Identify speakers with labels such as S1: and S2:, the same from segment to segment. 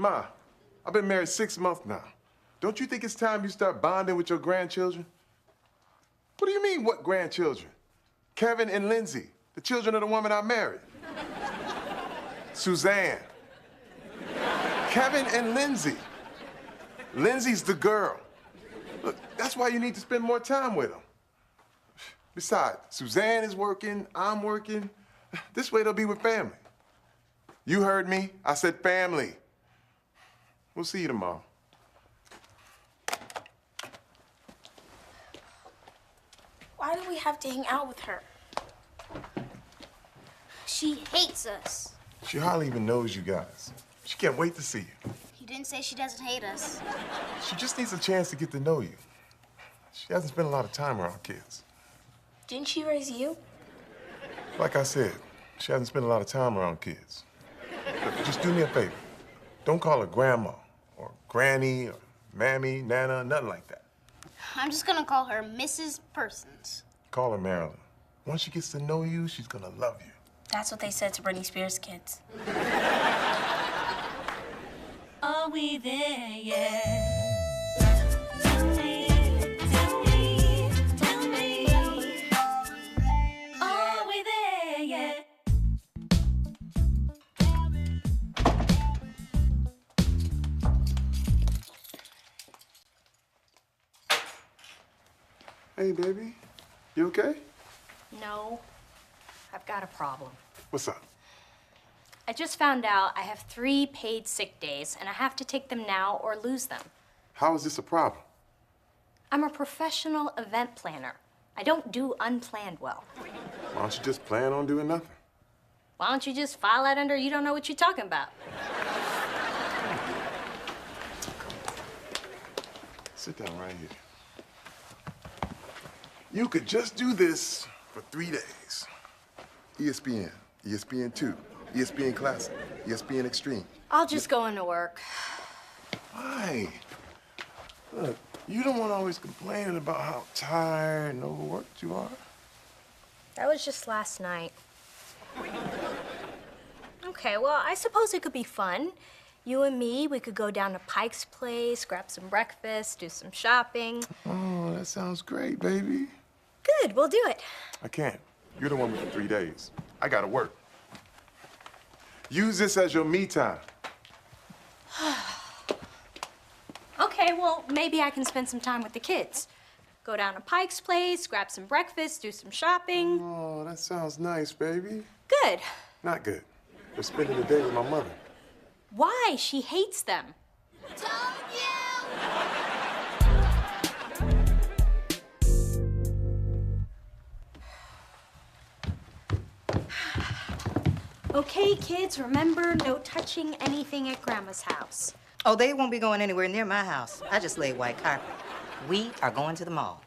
S1: Ma, I've been married 6 months now. Don't you think it's time you start bonding with your grandchildren? What do you mean, what grandchildren? Kevin and Lindsay, the children of the woman I married. Suzanne. Kevin and Lindsay. Lindsay's the girl. Look, that's why you need to spend more time with them. Besides, Suzanne is working, I'm working. This way they'll be with family. You heard me. I said family. We'll see you tomorrow.
S2: Why do we have to hang out with her? She hates us.
S1: She hardly even knows you guys. She can't wait to see you.
S2: He didn't say she doesn't hate us.
S1: She just needs a chance to get to know you. She hasn't spent a lot of time around kids.
S2: Didn't she raise you?
S1: Like I said, she hasn't spent a lot of time around kids. Look, just do me a favor. Don't call her grandma or granny or mammy, nana, nothing like that.
S2: I'm just gonna call her Mrs. Persons.
S1: Call her Marilyn. Once she gets to know you, she's gonna love you.
S2: That's what they said to Britney Spears' kids.
S3: Are we there yet? Tell me, are we there yet?
S1: Hey, baby. You okay?
S4: No, I've got a problem.
S1: What's up?
S4: I just found out I have 3 paid sick days, and I have to take them now or lose them.
S1: How is this a problem?
S4: I'm a professional event planner. I don't do unplanned well.
S1: Why don't you just plan on doing nothing?
S4: Why don't you just file that under you don't know what you're talking about?
S1: Sit down right here. You could just do this for 3 days. ESPN, ESPN2, ESPN Classic, ESPN Extreme.
S4: I'll just go into work.
S1: Why? Look, you don't want to always complaining about how tired and overworked you are.
S4: That was just last night. Okay, well, I suppose it could be fun. You and me, we could go down to Pike's Place, grab some breakfast, do some shopping.
S1: Oh, that sounds great, baby.
S4: Good, we'll do it.
S1: I can't. You're the one with the 3 days. I gotta work. Use this as your me time.
S4: Okay, well, maybe I can spend some time with the kids. Go down to Pike's Place, grab some breakfast, do some shopping.
S1: Oh, that sounds nice, baby.
S4: Good.
S1: Not good. We're spending the day with my mother.
S4: Why? She hates them.
S2: Told you!
S4: Okay, kids, remember, no touching anything at Grandma's house.
S5: Oh, they won't be going anywhere near my house. I just laid white carpet. We are going to the mall.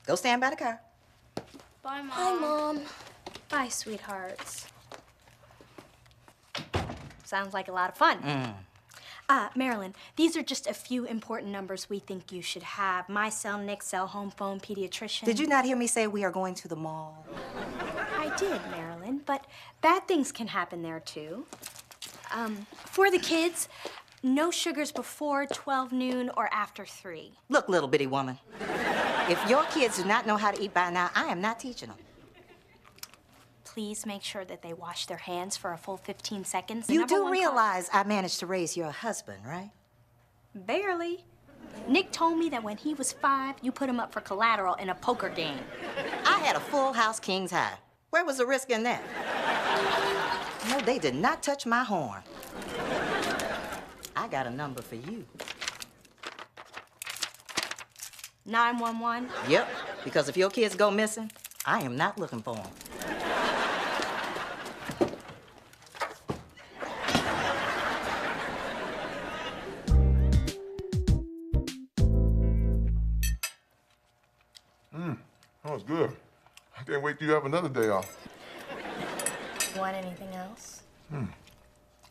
S5: Go stand by the car.
S2: Bye, Mom.
S4: Hi, Mom. Bye, sweethearts. Sounds like a lot of fun. Marilyn, these are just a few important numbers we think you should have. My cell, Nick's cell, home phone, pediatrician.
S5: Did you not hear me say we are going to the mall?
S4: I did, Marilyn, but bad things can happen there, too. For the kids, no sugars before 12 noon or after 3.
S5: Look, little bitty woman. If your kids do not know how to eat by now, I am not teaching them.
S4: Please make sure that they wash their hands for a full 15 seconds. The
S5: You
S4: number
S5: do
S4: one
S5: realize I managed to raise your husband, right?
S4: Barely. Nick told me that when he was 5, you put him up for collateral in a poker game.
S5: I had a full house King's High. Where was the risk in that? No, they did not touch my horn. I got a number for you.
S4: 911.
S5: Yep, because if your kids go missing, I am not looking for them.
S1: That was good. I can't wait till you have another day off.
S4: Want anything else?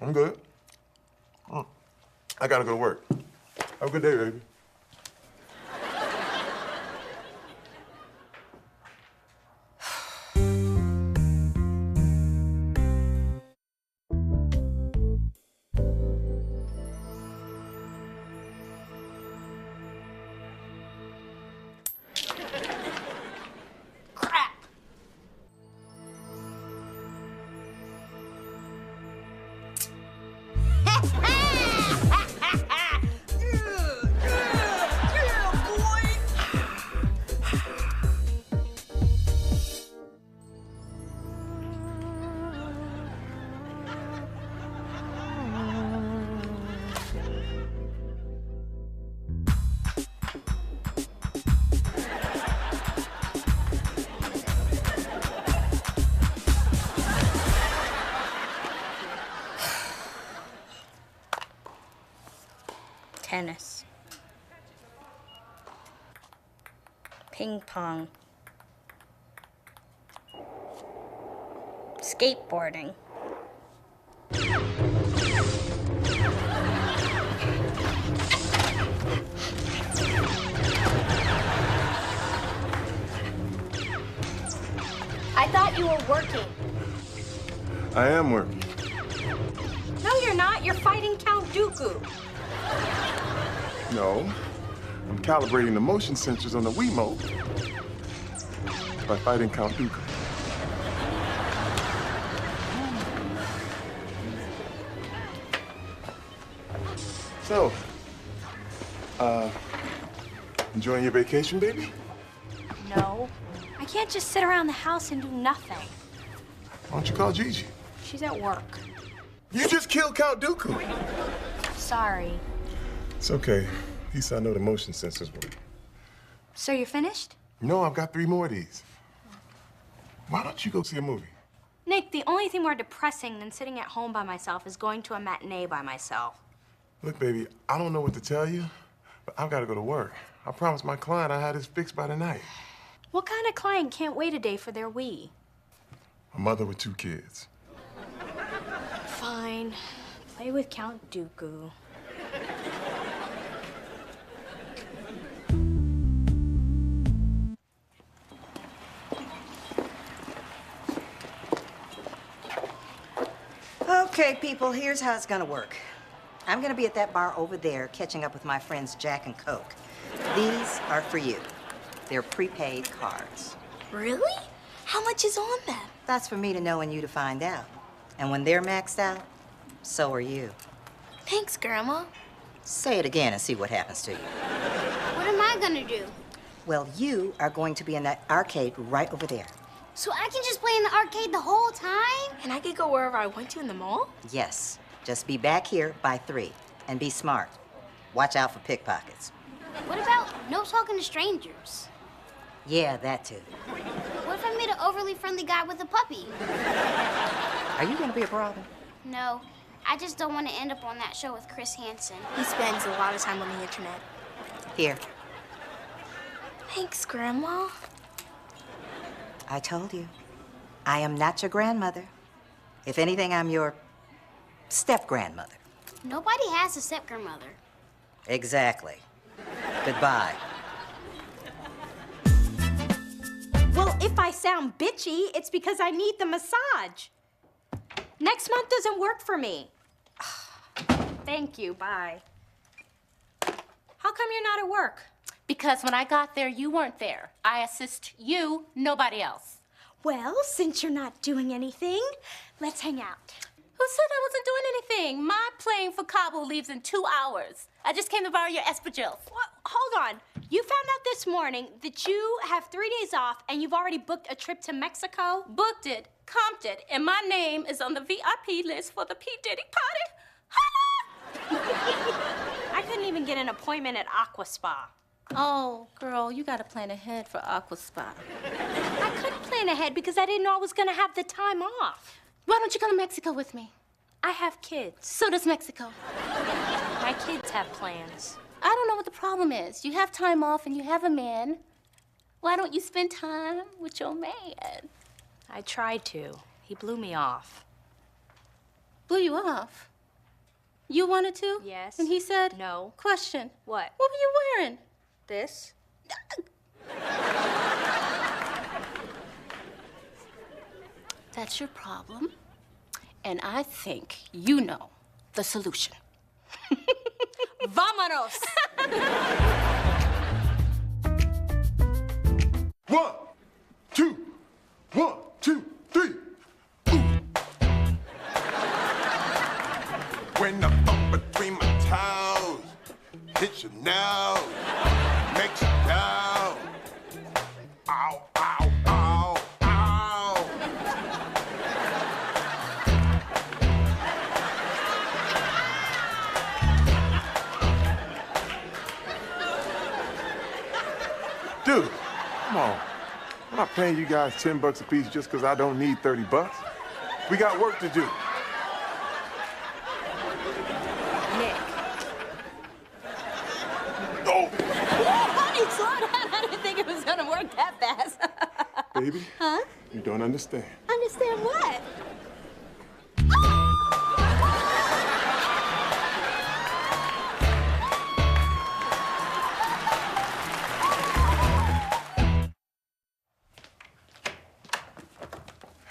S1: I'm good. I gotta go to work. Have a good day, baby.
S4: Tennis. Ping pong. Skateboarding. I thought you were working.
S1: I am working.
S4: No, you're not. You're fighting Count Dooku.
S1: No, I'm calibrating the motion sensors on the Wiimote by fighting Count Dooku. So, enjoying your vacation, baby?
S4: No. I can't just sit around the house and do nothing.
S1: Why don't you call Gigi?
S4: She's at work.
S1: You just killed Count Dooku.
S4: Sorry.
S1: It's okay. At least I know the motion sensors work.
S4: So you're finished?
S1: No, I've got 3 more of these. Why don't you go see a movie?
S4: Nick, the only thing more depressing than sitting at home by myself is going to a matinee by myself.
S1: Look, baby, I don't know what to tell you, but I've got to go to work. I promised my client I had this fixed by tonight.
S4: What kind of client can't wait a day for their Wii?
S1: A mother with 2 kids.
S4: Fine. Play with Count Dooku.
S5: Okay, people, here's how it's gonna work. I'm gonna be at that bar over there catching up with my friends Jack and Coke. These are for you. They're prepaid cards.
S2: Really? How much is on them?
S5: That's for me to know and you to find out. And when they're maxed out, so are you.
S2: Thanks, Grandma.
S5: Say it again and see what happens to you.
S2: What am I gonna do?
S5: Well, you are going to be in that arcade right over there.
S2: So I can just play in the arcade the whole time?
S4: And I could go wherever I want to in the mall?
S5: Yes. Just be back here by 3. And be smart. Watch out for pickpockets.
S2: What about no talking to strangers?
S5: Yeah, that too.
S2: What if I meet an overly friendly guy with a puppy?
S5: Are you gonna be a problem?
S2: No, I just don't want to end up on that show with Chris Hansen.
S4: He spends a lot of time on the internet.
S5: Here.
S4: Thanks, Grandma.
S5: I told you. I am not your grandmother. If anything, I'm your step-grandmother.
S2: Nobody has a step-grandmother.
S5: Exactly. Goodbye.
S4: Well, if I sound bitchy, it's because I need the massage. Next month doesn't work for me. Thank you, bye. How come you're not at work?
S6: Because when I got there, you weren't there. I assist you, nobody else.
S4: Well, since you're not doing anything, let's hang out.
S6: Who said I wasn't doing anything? My plane for Cabo leaves in 2 hours. I just came to borrow your espadrilles.
S4: Well, hold on. You found out this morning that you have 3 days off and you've already booked a trip to Mexico?
S6: Booked it, comped it, and my name is on the VIP list for the P. Diddy party. Holla!
S4: I couldn't even get an appointment at Aqua Spa.
S6: Oh, girl, you gotta plan ahead for Aqua Spa.
S4: I couldn't plan ahead because I didn't know I was gonna have the time off.
S6: Why don't you come to Mexico with me?
S4: I have kids.
S6: So does Mexico.
S4: My kids have plans.
S6: I don't know what the problem is. You have time off and you have a man. Why don't you spend time with your man?
S4: I tried to. He blew me off.
S6: Blew you off? You wanted to?
S4: Yes.
S6: And he said?
S4: No.
S6: Question.
S4: What?
S6: What were you wearing?
S4: This?
S6: That's your problem. And I think you know the solution.
S4: Vámonos!
S1: 1, 2, 1, 2, 3. When I bump between my toes, hit your nose, makes you go. Ow, ow, ow, ow. Dude, come on. I'm not paying you guys $10 a piece just because I don't need 30 bucks. We got work to do.
S4: Nick.
S1: Oh,
S4: Honey, slow down. I didn't think it was gonna work that fast.
S1: baby.
S4: Huh?
S1: You don't understand.
S4: Understand what?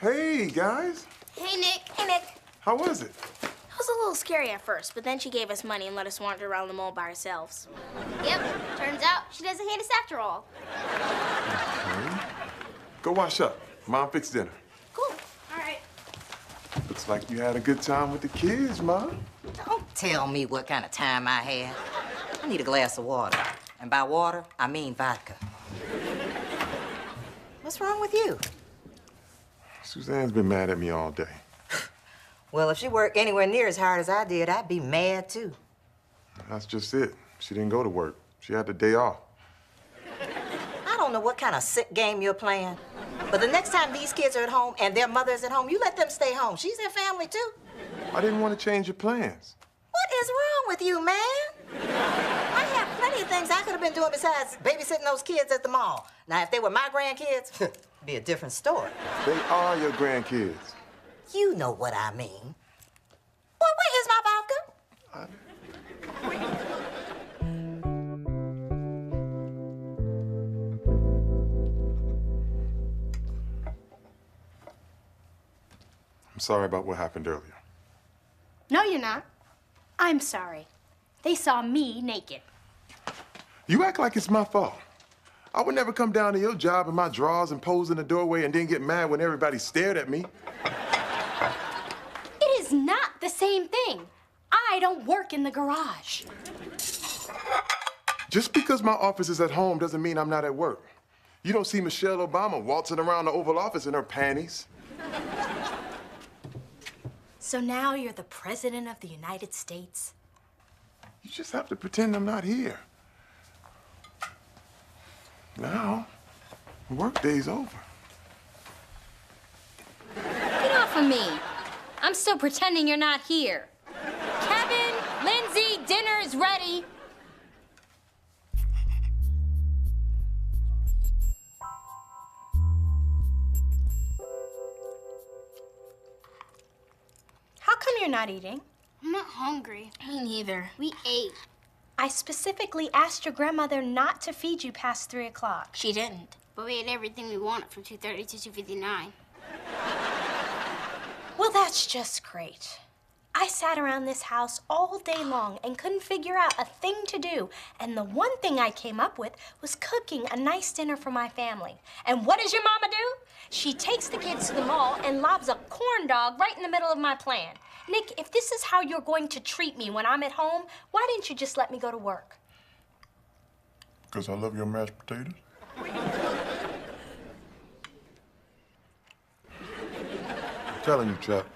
S1: Hey, guys.
S2: Hey, Nick.
S6: Hey, Nick.
S1: How was it?
S6: It was a little scary at first, but then she gave us money and let us wander around the mall by ourselves.
S2: Yep, turns out she doesn't hate us after all.
S1: Go wash up. Mom fixed dinner.
S6: Cool. All right.
S1: Looks like you had a good time with the kids, Mom.
S5: Don't tell me what kind of time I had. I need a glass of water. And by water, I mean vodka. What's wrong with you?
S1: Suzanne's been mad at me all day.
S5: Well, if she worked anywhere near as hard as I did, I'd be mad too.
S1: That's just it. She didn't go to work. She had the day off.
S5: I don't know what kind of sick game you're playing, but the next time these kids are at home and their mother is at home, you let them stay home. She's their family too.
S1: I didn't want to change your plans.
S5: What is wrong with you, man? I have plenty of things I could have been doing besides babysitting those kids at the mall. Now, if they were my grandkids, it'd be a different story.
S1: They are your grandkids.
S5: You know what I mean. Well, where is my vodka?
S1: I'm sorry about what happened earlier.
S4: No, you're not. I'm sorry. They saw me naked.
S1: You act like it's my fault. I would never come down to your job in my drawers and pose in the doorway and then get mad when everybody stared at me.
S4: It is not the same thing. I don't work in the garage.
S1: Just because my office is at home doesn't mean I'm not at work. You don't see Michelle Obama waltzing around the Oval Office in her panties.
S4: So now you're the President of the United States?
S1: You just have to pretend I'm not here. Now, work day's over.
S4: Get off of me. I'm still pretending you're not here. Kevin, Lindsay, dinner is ready. How come you're not eating?
S2: I'm not hungry.
S6: Me neither.
S2: We ate.
S4: I specifically asked your grandmother not to feed you past 3 o'clock.
S6: She didn't.
S2: But we ate everything we wanted from 2:30 to 2:59.
S4: Well, that's just great. I sat around this house all day long and couldn't figure out a thing to do. And the one thing I came up with was cooking a nice dinner for my family. And what does your mama do? She takes the kids to the mall and lobs a corn dog right in the middle of my plan. Nick, if this is how you're going to treat me when I'm at home, why didn't you just let me go to work?
S1: Because I love your mashed potatoes? I'm telling you, Chuck,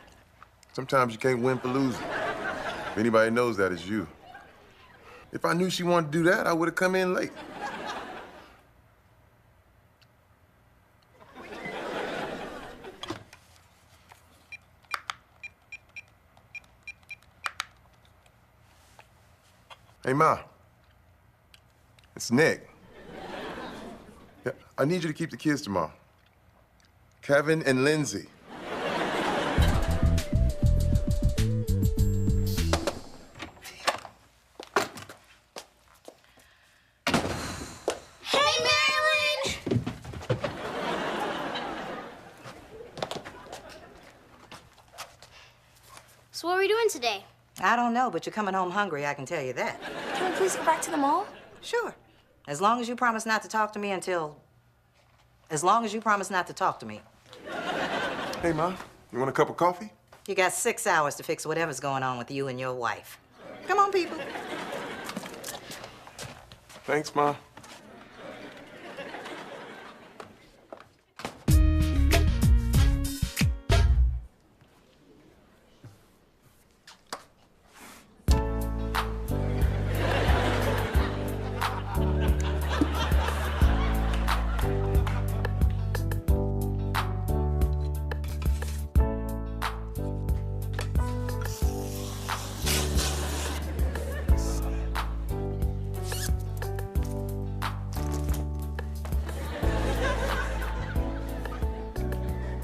S1: sometimes you can't win for losing. If anybody knows that, it's you. If I knew she wanted to do that, I would have come in late. Hey, Ma. It's Nick. Yeah, I need you to keep the kids tomorrow. Kevin and Lindsay.
S2: Hey, Marilyn! So what are we doing today?
S5: I don't know, but you're coming home hungry, I can tell you that.
S6: Can we please go back to the mall?
S5: Sure. As long as you promise not to talk to me until... As long as you promise not to talk to me.
S1: Hey, Ma, you want a cup of coffee?
S5: You got 6 hours to fix whatever's going on with you and your wife. Come on, people.
S1: Thanks, Ma.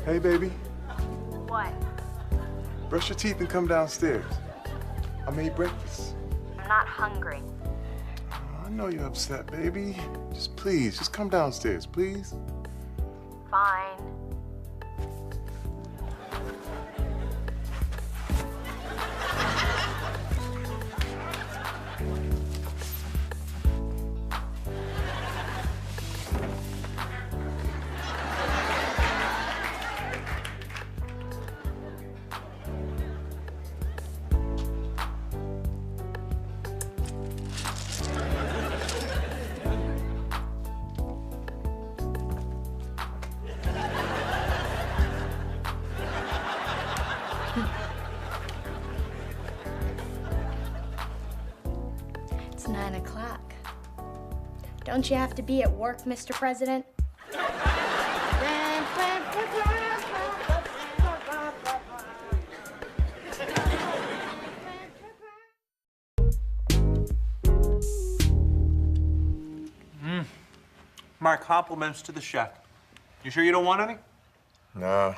S1: Hey, baby.
S4: What?
S1: Brush your teeth and come downstairs. I made breakfast.
S4: I'm not hungry.
S1: I know you're upset, baby. Just please, just come downstairs, please.
S4: Fine.
S2: It's 9 o'clock. Don't you have to be at work, Mr. President?
S7: My compliments to the chef. You sure you don't want any?
S1: Nah.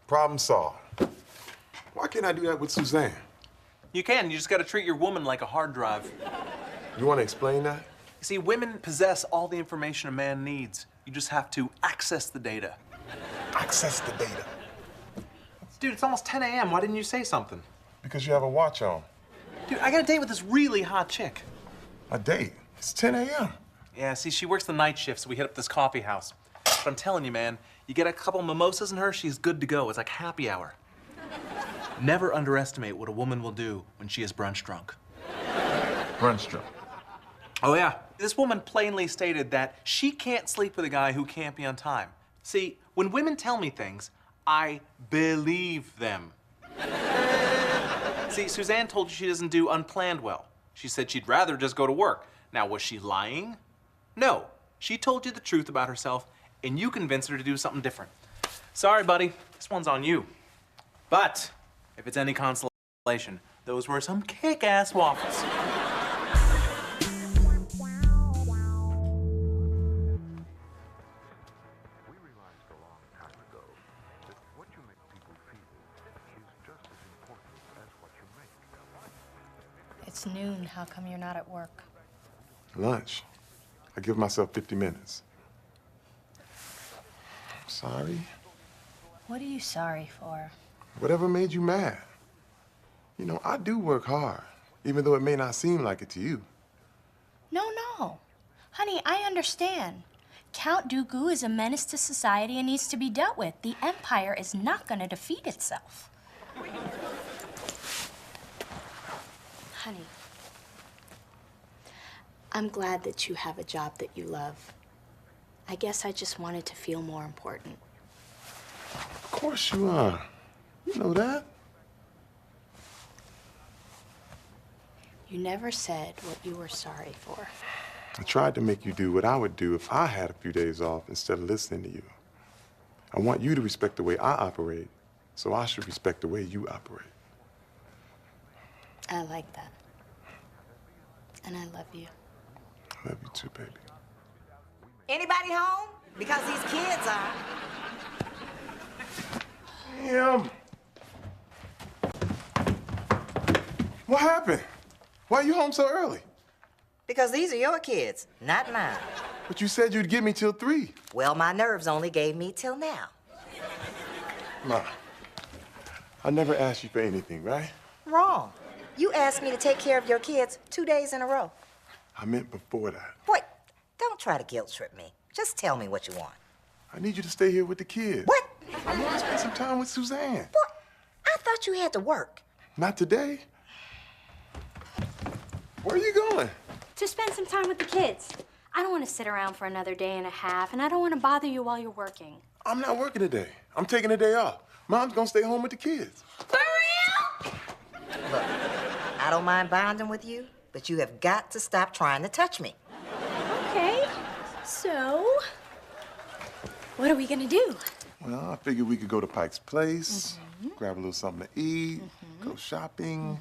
S1: Problem solved. Why can't I do that with Suzanne?
S7: You can. You just got to treat your woman like a hard drive.
S1: You want to explain that?
S7: You see, women possess all the information a man needs. You just have to access the data.
S1: Access the data.
S7: Dude, it's almost 10 a.m. Why didn't you say something?
S1: Because you have a watch on.
S7: Dude, I got a date with this really hot chick.
S1: A date? It's 10 a.m.
S7: Yeah, see, she works the night shift, so we hit up this coffee house. But I'm telling you, man, you get a couple mimosas in her, she's good to go. It's like happy hour. Never underestimate what a woman will do when she is brunch drunk.
S1: Brunch drunk.
S7: Oh, yeah. This woman plainly stated that she can't sleep with a guy who can't be on time. See, when women tell me things, I believe them. See, Suzanne told you she doesn't do unplanned well. She said she'd rather just go to work. Now, was she lying? No. She told you the truth about herself, and you convinced her to do something different. Sorry, buddy. This one's on you. But if it's any consolation, those were some kick-ass waffles.
S2: It's noon. How come you're not at work?
S1: Lunch. I give myself 50 minutes. I'm sorry.
S2: What are you sorry for?
S1: Whatever made you mad. You know, I do work hard, even though it may not seem like it to you.
S2: No. Honey, I understand. Count Dooku is a menace to society and needs to be dealt with. The Empire is not going to defeat itself. Honey, I'm glad that you have a job that you love. I guess I just wanted to feel more important.
S1: Of course you are. You know that.
S2: You never said what you were sorry for.
S1: I tried to make you do what I would do if I had a few days off instead of listening to you. I want you to respect the way I operate, so I should respect the way you operate.
S2: I like that. And I love you.
S1: I love you too, baby.
S5: Anybody home? Because these kids are.
S1: Damn. What happened? Why are you home so early?
S5: Because these are your kids, not mine.
S1: But you said you'd give me till 3.
S5: Well, my nerves only gave me till now.
S1: Ma, I never asked you for anything, right?
S5: Wrong. You asked me to take care of your kids 2 days in a row.
S1: I meant before that.
S5: Boy, don't try to guilt trip me. Just tell me what you want.
S1: I need you to stay here with the kids.
S5: What?
S1: I want to spend some time with Suzanne.
S5: Boy, I thought you had to work.
S1: Not today. Where are you going?
S4: To spend some time with the kids. I don't want to sit around for another day and a half, and I don't want to bother you while you're working.
S1: I'm not working today. I'm taking a day off. Mom's gonna stay home with the kids.
S6: For real?
S5: Look, I don't mind bonding with you, but you have got to stop trying to touch me.
S2: Okay. So, what are we gonna do?
S1: Well, I figured we could go to Pike's Place, grab a little something to eat, go shopping.